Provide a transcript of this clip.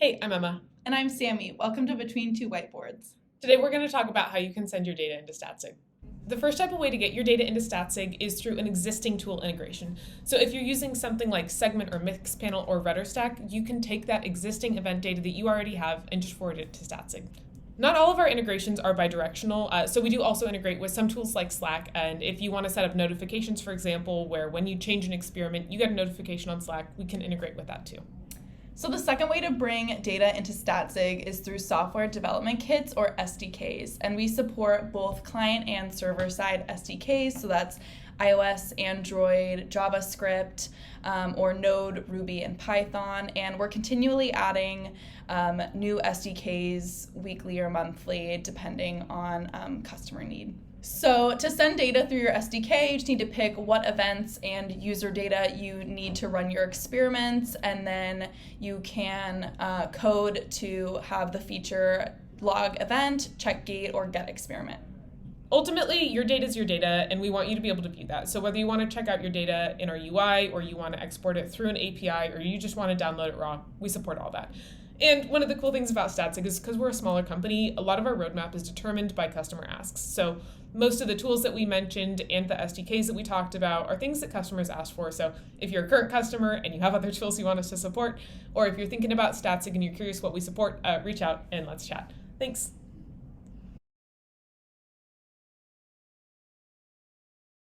Hey, I'm Emma. And I'm Sami. Welcome to Between Two Whiteboards. Today we're going to talk about how you can send your data into Statsig. The first type of way to get your data into Statsig is through an existing tool integration. So if you're using something like Segment or Mixpanel or RudderStack, you can take that existing event data that you already have and just forward it to Statsig. Not all of our integrations are bidirectional, so we do also integrate with some tools like Slack, and if you want to set up notifications, for example, where when you change an experiment, you get a notification on Slack, we can integrate with that too. So the second way to bring data into Statsig is through software development kits or SDKs. And we support both client and server side SDKs. So that's iOS, Android, JavaScript, or Node, Ruby, and Python. And we're continually adding new SDKs weekly or monthly, depending on customer need. So to send data through your SDK, you just need to pick what events and user data you need to run your experiments, and then you can code to have the feature log event, check gate, or get experiment. Ultimately, your data is your data, and we want you to be able to view that. So whether you want to check out your data in our UI, or you want to export it through an API, or you just want to download it raw, we support all that. And one of the cool things about Statsig is because we're a smaller company, a lot of our roadmap is determined by customer asks. So most of the tools that we mentioned and the SDKs that we talked about are things that customers ask for. So if you're a current customer and you have other tools you want us to support, or if you're thinking about Statsig and you're curious what we support, reach out and let's chat. Thanks.